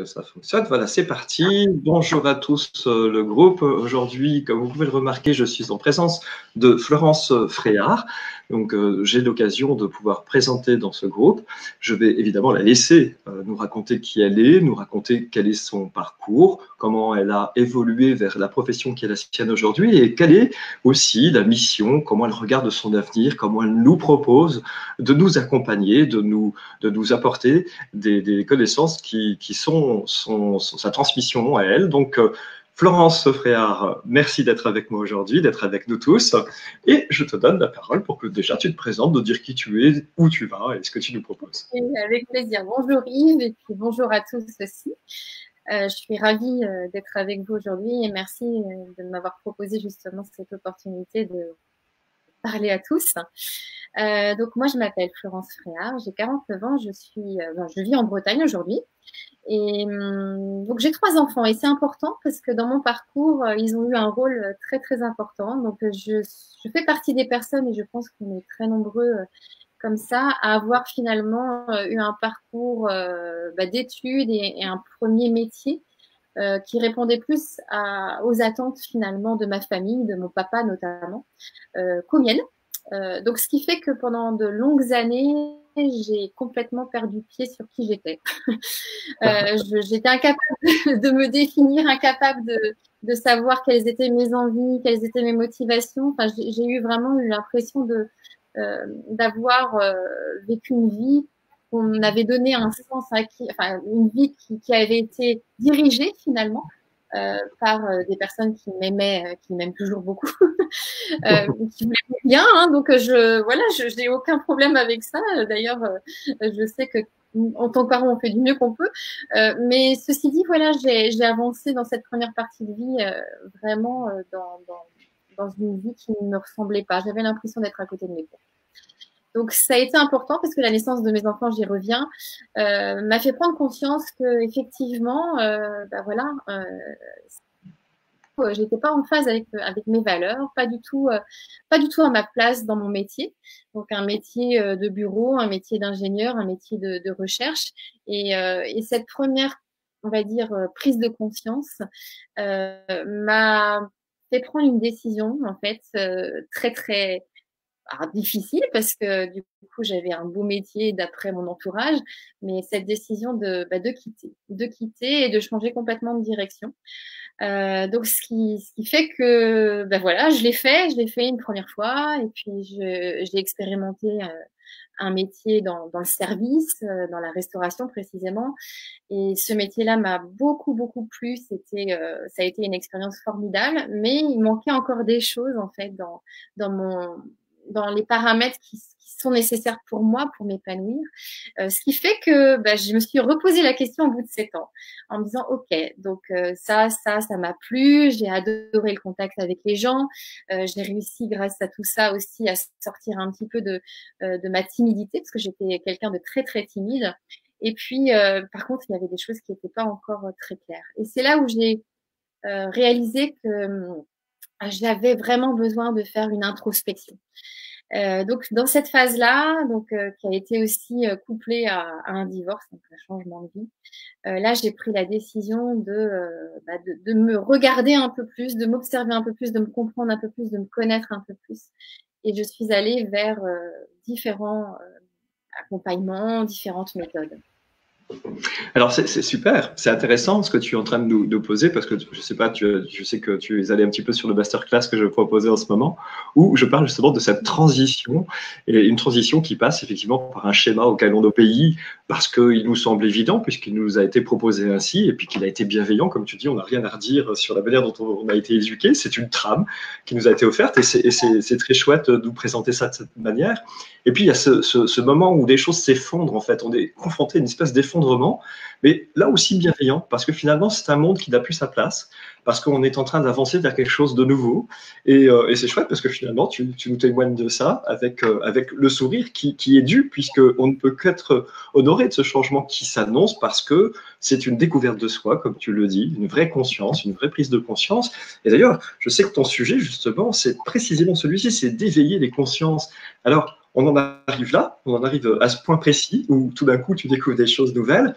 Ça fonctionne. Voilà, c'est parti. Bonjour à tous le groupe. Aujourd'hui, comme vous pouvez le remarquer, je suis en présence de Florence Fréard. Donc, j'ai l'occasion de pouvoir présenter dans ce groupe. Je vais évidemment la laisser nous raconter qui elle est, nous raconter quel est son parcours, comment elle a évolué vers la profession qui est la sienne aujourd'hui et quelle est aussi la mission, comment elle regarde son avenir, comment elle nous propose de nous accompagner, de nous apporter des connaissances qui sont sa transmission à elle. Donc, Florence Fréard, merci d'être avec moi aujourd'hui, d'être avec nous tous. Et je te donne la parole pour que déjà tu te présentes, de dire qui tu es, où tu vas et ce que tu nous proposes. Et avec plaisir. Bonjour Yves et puis bonjour à tous aussi. Je suis ravie d'être avec vous aujourd'hui et merci de m'avoir proposé justement cette opportunité de parler à tous. Donc moi je m'appelle Florence Fréard, j'ai 49 ans, je vis en Bretagne aujourd'hui. Et donc j'ai 3 enfants et c'est important parce que dans mon parcours, ils ont eu un rôle très très important. Donc je fais partie des personnes et je pense qu'on est très nombreux comme ça à avoir finalement eu un parcours d'études et un premier métier qui répondait plus aux attentes finalement de ma famille, de mon papa notamment, qu'aux miennes. Donc, ce qui fait que pendant de longues années, j'ai complètement perdu pied sur qui j'étais. J'étais incapable de me définir, incapable de savoir quelles étaient mes envies, quelles étaient mes motivations. Enfin, j'ai eu vraiment l'impression d'avoir vécu une vie qu'on avait donné un sens à une vie qui avait été dirigée finalement par des personnes qui m'aiment toujours beaucoup, qui voulaient bien. Hein, donc je n'ai aucun problème avec ça. D'ailleurs, je sais que en tant que parent, on fait du mieux qu'on peut. Mais ceci dit, voilà, j'ai avancé dans cette première partie de vie vraiment dans une vie qui ne me ressemblait pas. J'avais l'impression d'être à côté de mes parents. Donc, ça a été important parce que la naissance de mes enfants, j'y reviens, m'a fait prendre conscience que effectivement, j'étais pas en phase avec mes valeurs, pas du tout à ma place dans mon métier. Donc, un métier de bureau, un métier d'ingénieur, un métier de recherche. Et cette première, on va dire, prise de conscience m'a fait prendre une décision, en fait, très, très difficile parce que du coup j'avais un beau métier d'après mon entourage, mais cette décision de quitter et de changer complètement de direction. Donc ce qui fait que voilà, je l'ai fait une première fois et puis j'ai expérimenté un métier dans le service, dans la restauration précisément. Et ce métier-là m'a beaucoup, beaucoup plu. Ça a été une expérience formidable, mais il manquait encore des choses, en fait, dans les paramètres qui sont nécessaires pour moi, pour m'épanouir. Ce qui fait que je me suis reposé la question au bout de 7 ans, en me disant, OK, donc ça m'a plu, j'ai adoré le contact avec les gens, j'ai réussi grâce à tout ça aussi à sortir un petit peu de ma timidité, parce que j'étais quelqu'un de très, très timide. Et puis, par contre, il y avait des choses qui n'étaient pas encore très claires. Et c'est là où j'ai réalisé que j'avais vraiment besoin de faire une introspection. Donc, dans cette phase-là, qui a été aussi couplée à un divorce, donc un changement de vie, là, j'ai pris la décision de me regarder un peu plus, de m'observer un peu plus, de me comprendre un peu plus, de me connaître un peu plus. Et je suis allée vers différents accompagnements, différentes méthodes. Alors, c'est super, c'est intéressant ce que tu es en train de nous poser parce que je sais pas, je sais que tu es allé un petit peu sur le masterclass que je proposais en ce moment où je parle justement de cette transition et une transition qui passe effectivement par un schéma auquel on obéit parce qu'il nous semble évident puisqu'il nous a été proposé ainsi et puis qu'il a été bienveillant, comme tu dis, on n'a rien à redire sur la manière dont on a été éduqué, c'est une trame qui nous a été offerte et c'est très chouette de nous présenter ça de cette manière. Et puis il y a ce moment où des choses s'effondrent en fait, on est confronté à une espèce d'effondrement, mais là aussi bienveillant, parce que finalement c'est un monde qui n'a plus sa place, parce qu'on est en train d'avancer vers quelque chose de nouveau, et c'est chouette parce que finalement tu nous témoignes de ça avec le sourire qui est dû, puisqu'on ne peut qu'être honoré de ce changement qui s'annonce, parce que c'est une découverte de soi, comme tu le dis, une vraie conscience, une vraie prise de conscience. Et d'ailleurs, je sais que ton sujet justement, c'est précisément celui-ci, c'est d'éveiller les consciences. Alors, on en arrive là, on en arrive à ce point précis où tout d'un coup tu découvres des choses nouvelles.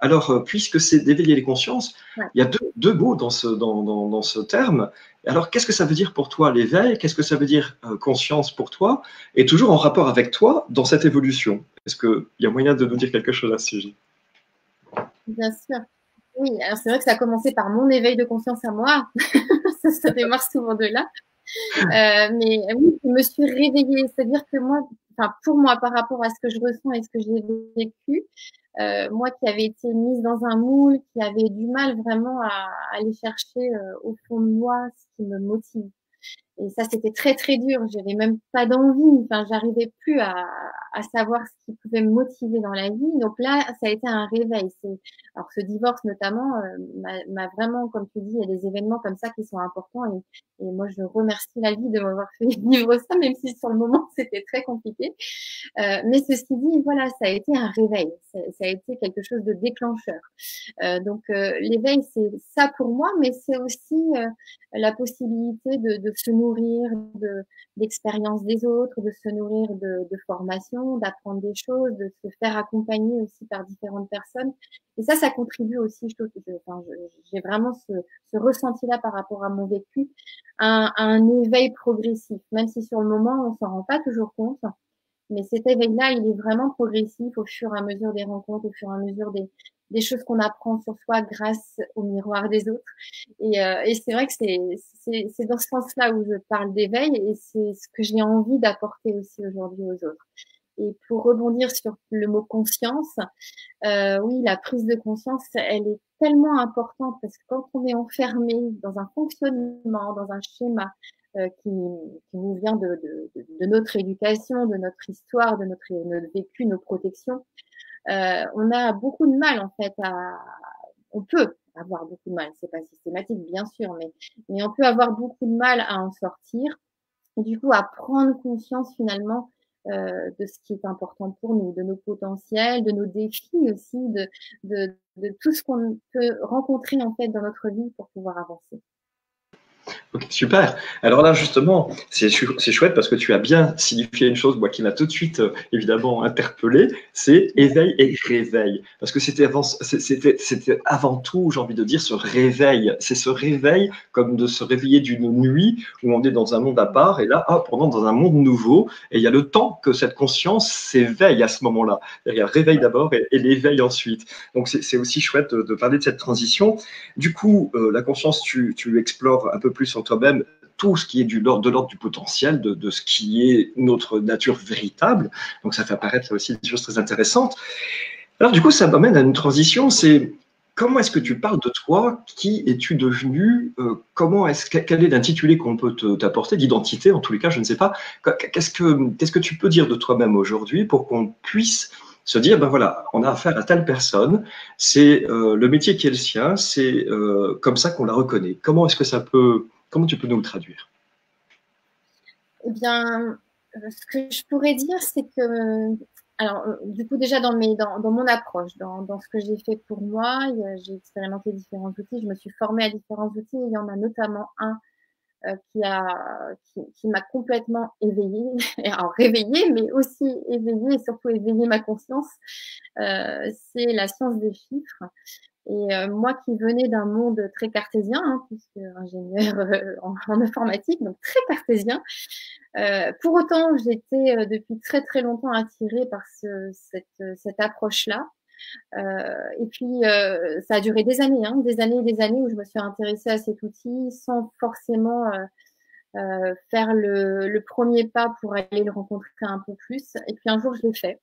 Alors, puisque c'est d'éveiller les consciences, Ouais. il y a deux mots dans ce terme. Alors, qu'est-ce que ça veut dire pour toi l'éveil? Qu'est-ce que ça veut dire conscience pour toi? Et toujours en rapport avec toi dans cette évolution. Est-ce qu'il y a moyen de nous dire quelque chose à ce sujet? Bien sûr. Oui, alors c'est vrai que ça a commencé par mon éveil de conscience à moi. Ça démarre souvent de là. Mais oui, je me suis réveillée. C'est-à-dire que moi, enfin, pour moi, par rapport à ce que je ressens et ce que j'ai vécu, moi qui avais été mise dans un moule, qui avait du mal vraiment à aller chercher au fond de moi ce qui me motive. Et ça, c'était très, très dur. J'avais même pas d'envie. Enfin, j'arrivais plus à savoir ce qui pouvait me motiver dans la vie. Donc là, ça a été un réveil. Alors, ce divorce, notamment, m'a vraiment, comme tu dis, il y a des événements comme ça qui sont importants. Et moi, je remercie la vie de m'avoir fait vivre ça, même si sur le moment, c'était très compliqué. Mais ceci dit, voilà, ça a été un réveil. Ça a été quelque chose de déclencheur. Donc, l'éveil, c'est ça pour moi, mais c'est aussi la possibilité de se nourrir d'expériences des autres, de se nourrir de formations, d'apprendre des choses, de se faire accompagner aussi par différentes personnes. Et ça contribue aussi, je trouve, enfin, j'ai vraiment ce ressenti-là par rapport à mon vécu, à un éveil progressif, même si sur le moment, on s'en rend pas toujours compte. Mais cet éveil-là, il est vraiment progressif au fur et à mesure des rencontres, au fur et à mesure des choses qu'on apprend sur soi grâce au miroir des autres. Et c'est vrai que c'est dans ce sens-là où je parle d'éveil et c'est ce que j'ai envie d'apporter aussi aujourd'hui aux autres. Et pour rebondir sur le mot conscience, oui, la prise de conscience, elle est tellement importante parce que quand on est enfermé dans un fonctionnement, dans un schéma qui nous vient de notre éducation, de notre histoire, de notre vécu, nos protections, on a beaucoup de mal en fait on peut avoir beaucoup de mal, c'est pas systématique bien sûr, mais on peut avoir beaucoup de mal à en sortir. Et du coup, à prendre conscience finalement de ce qui est important pour nous, de nos potentiels, de nos défis aussi, de tout ce qu'on peut rencontrer en fait dans notre vie pour pouvoir avancer. Ok, super. Alors là, justement, c'est chouette parce que tu as bien signifié une chose, moi, qui m'a tout de suite, évidemment, interpellé, c'est éveil et réveil. Parce que c'était avant tout, j'ai envie de dire, ce réveil. C'est ce réveil comme de se réveiller d'une nuit où on est dans un monde à part et là, hop, on entre dans un monde nouveau et il y a le temps que cette conscience s'éveille à ce moment-là. Il y a réveil d'abord et l'éveil ensuite. Donc, c'est aussi chouette de parler de cette transition. Du coup, la conscience, tu explores un peu plus en toi-même tout ce qui est de l'ordre du potentiel, de ce qui est notre nature véritable. Donc, ça fait apparaître aussi des choses très intéressantes. Alors, du coup, ça m'amène à une transition. C'est comment est-ce que tu parles de toi? Qui es-tu devenu? Quel est l'intitulé qu'on peut t'apporter, d'identité en tous les cas, je ne sais pas. Qu'est-ce que tu peux dire de toi-même aujourd'hui pour qu'on puisse se dire, ben voilà, on a affaire à telle personne, c'est le métier qui est le sien, c'est comme ça qu'on la reconnaît. Comment tu peux nous le traduire? Eh bien, ce que je pourrais dire, c'est que, alors, du coup, déjà dans mon approche, dans ce que j'ai fait pour moi, j'ai expérimenté différents outils, je me suis formée à différents outils. Il y en a notamment un qui m'a complètement éveillée, alors réveillée, mais aussi éveillée et surtout éveillé ma conscience. C'est la science des chiffres. Et moi qui venais d'un monde très cartésien, hein, puisque ingénieur en informatique, donc très cartésien, pour autant, j'étais depuis très très longtemps attirée par cette approche-là. Et puis, ça a duré des années et des années où je me suis intéressée à cet outil sans forcément faire le premier pas pour aller le rencontrer un peu plus. Et puis un jour, je l'ai fait.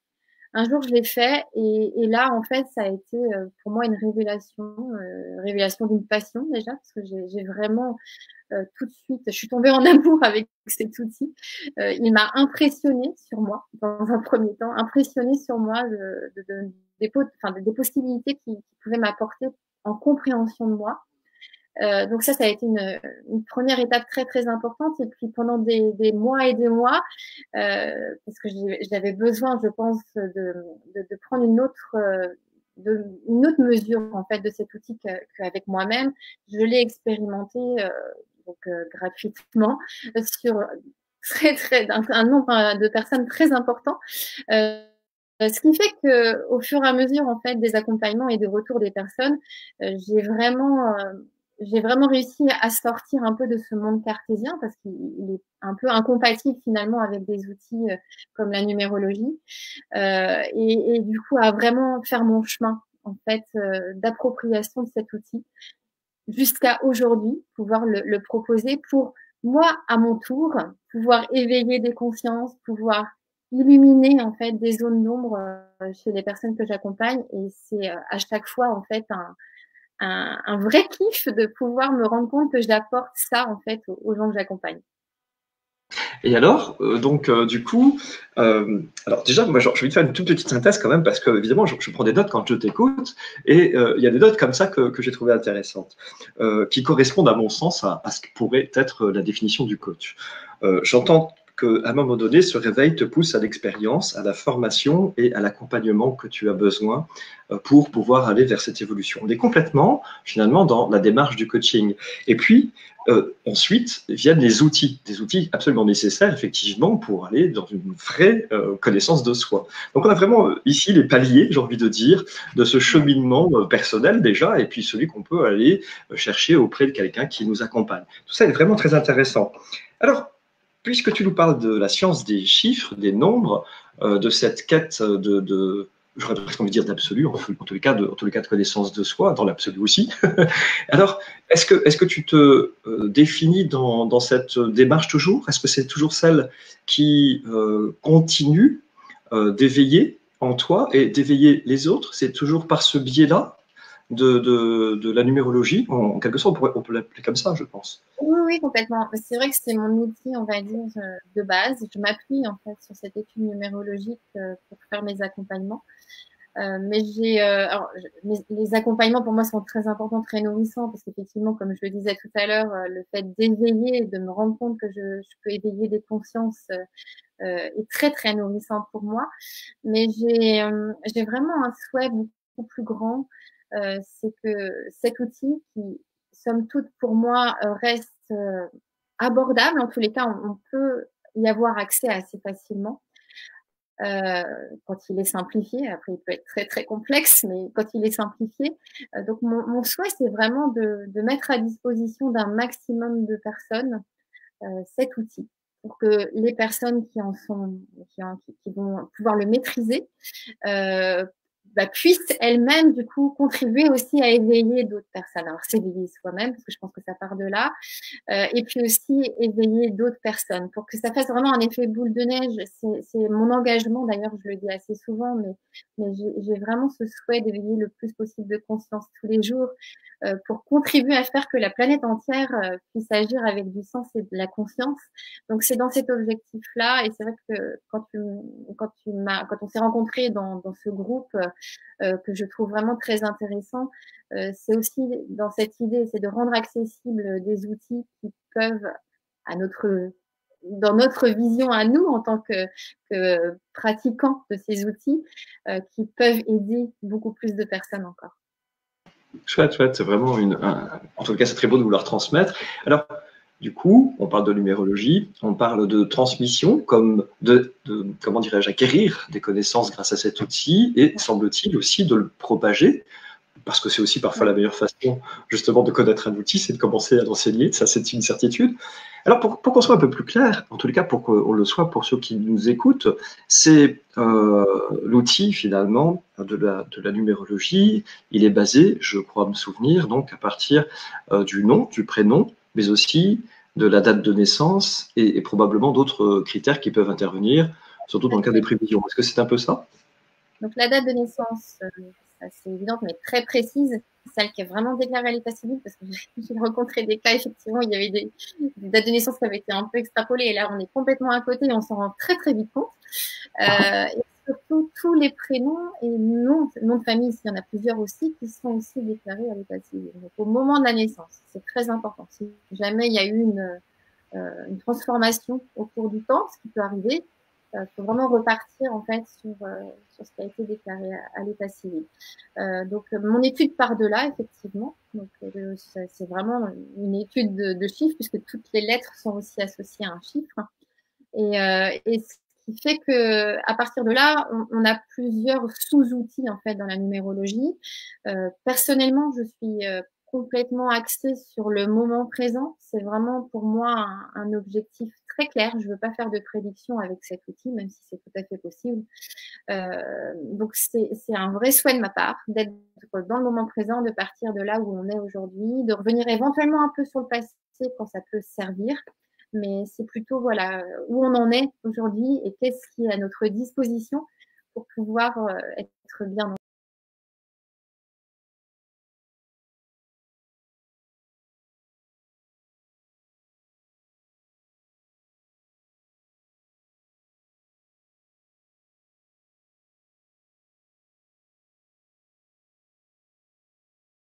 Un jour, je l'ai fait et là, en fait, ça a été pour moi une révélation d'une passion déjà, parce que j'ai vraiment tout de suite, je suis tombée en amour avec cet outil. Il m'a impressionnée sur moi, dans un premier temps, impressionnée sur moi des possibilités qu'il pouvait m'apporter en compréhension de moi. Donc ça a été une première étape très très importante. Et puis pendant des mois et des mois, parce que j'avais besoin, je pense, de prendre une autre mesure en fait de cet outil qu'avec moi-même. Je l'ai expérimenté donc gratuitement sur un nombre de personnes très important. Ce qui fait que, au fur et à mesure en fait des accompagnements et des retours des personnes, j'ai vraiment réussi à sortir un peu de ce monde cartésien parce qu'il est un peu incompatible finalement avec des outils comme la numérologie et du coup à vraiment faire mon chemin en fait d'appropriation de cet outil jusqu'à aujourd'hui, pouvoir le proposer pour moi à mon tour, pouvoir éveiller des consciences, pouvoir illuminer en fait des zones d'ombre chez les personnes que j'accompagne et c'est à chaque fois en fait un vrai kiff de pouvoir me rendre compte que j'apporte ça en fait aux gens que j'accompagne. Et alors, du coup, alors déjà, moi, je vais te faire une toute petite synthèse quand même, parce que évidemment, je prends des notes quand je t'écoute, et il y a des notes comme ça que j'ai trouvées intéressantes, qui correspondent à mon sens à ce que pourrait être la définition du coach. J'entends qu'à un moment donné, ce réveil te pousse à l'expérience, à la formation et à l'accompagnement que tu as besoin pour pouvoir aller vers cette évolution. On est complètement, finalement, dans la démarche du coaching. Et puis, ensuite viennent les outils, des outils absolument nécessaires effectivement pour aller dans une vraie connaissance de soi. Donc on a vraiment ici les paliers, j'ai envie de dire, de ce cheminement personnel déjà, et puis celui qu'on peut aller chercher auprès de quelqu'un qui nous accompagne. Tout ça est vraiment très intéressant. Alors, puisque tu nous parles de la science des chiffres, des nombres, de cette quête j'aurais presque envie de dire d'absolu, en tous les cas de connaissance de soi, dans l'absolu aussi. Alors, est-ce que tu te définis dans cette démarche toujours? Est-ce que c'est toujours celle qui continue d'éveiller en toi et d'éveiller les autres? C'est toujours par ce biais-là de la numérologie? En quelque sorte, on peut l'appeler comme ça, je pense. Oui, oui, complètement. C'est vrai que c'est mon outil, on va dire, de base. Je m'appuie en fait sur cette étude numérologique pour faire mes accompagnements. Mais les accompagnements pour moi sont très importants, très nourrissants, parce qu'effectivement, comme je le disais tout à l'heure, le fait d'éveiller, de me rendre compte que je peux éveiller des consciences est très très nourrissant pour moi. Mais j'ai vraiment un souhait beaucoup plus grand, c'est que cet outil qui, somme toute, pour moi, reste abordable. En tous les cas, on peut y avoir accès assez facilement quand il est simplifié. Après, il peut être très très complexe, mais quand il est simplifié. Donc, mon souhait, c'est vraiment de mettre à disposition d'un maximum de personnes cet outil pour que les personnes qui en sont, qui vont pouvoir le maîtriser, euh, puissent elles-mêmes du coup contribuer aussi à éveiller d'autres personnes. Alors s'éveiller soi-même, parce que je pense que ça part de là, et puis aussi éveiller d'autres personnes pour que ça fasse vraiment un effet boule de neige. C'est mon engagement, d'ailleurs, je le dis assez souvent, mais j'ai vraiment ce souhait d'éveiller le plus possible de conscience tous les jours pour contribuer à faire que la planète entière puisse agir avec du sens et de la conscience. Donc c'est dans cet objectif-là, et c'est vrai que quand on s'est rencontrés dans ce groupe que je trouve vraiment très intéressant, c'est aussi dans cette idée, c'est de rendre accessibles des outils qui peuvent, dans notre vision à nous en tant que pratiquants de ces outils, qui peuvent aider beaucoup plus de personnes encore. Chouette, chouette, c'est vraiment en tout cas, c'est très beau de vouloir transmettre. Alors, du coup, on parle de numérologie, on parle de transmission, comme comment dirais-je, acquérir des connaissances grâce à cet outil, et semble-t-il aussi de le propager, parce que c'est aussi parfois la meilleure façon justement de connaître un outil, c'est de commencer à l'enseigner, ça c'est une certitude. Alors pour qu'on soit un peu plus clair, en tous les cas pour qu'on le soit pour ceux qui nous écoutent, c'est l'outil finalement de la numérologie, il est basé, je crois me souvenir, donc à partir du nom, du prénom, mais aussi de la date de naissance et probablement d'autres critères qui peuvent intervenir, surtout dans le cas des prévisions. Est-ce que c'est un peu ça? Donc la date de naissance, c'est évident, mais très précise, celle qui est vraiment déclarée à l'état civil, parce que j'ai rencontré des cas, effectivement, il y avait des dates de naissance qui avaient été un peu extrapolées, et là on est complètement à côté et on s'en rend très très vite compte. Et surtout tous les prénoms et noms de famille, s'il y en a plusieurs aussi, qui sont aussi déclarés à l'état civil. Donc au moment de la naissance, c'est très important. Si jamais il y a eu une transformation au cours du temps, ce qui peut arriver, il faut vraiment repartir en fait sur ce qui a été déclaré à l'état civil. Donc mon étude part de là, effectivement. Donc c'est vraiment une étude de chiffres, puisque toutes les lettres sont aussi associées à un chiffre. Et ce qui fait que à partir de là, on a plusieurs sous-outils en fait dans la numérologie. Personnellement, je suis complètement axée sur le moment présent. C'est vraiment pour moi un objectif très clair. Je ne veux pas faire de prédiction avec cet outil, même si c'est tout à fait possible. Donc c'est un vrai souhait de ma part d'être dans le moment présent, de partir de là où on est aujourd'hui, de revenir éventuellement un peu sur le passé quand ça peut servir. Mais c'est plutôt voilà où on en est aujourd'hui et qu'est-ce qui est à notre disposition pour pouvoir être bien dans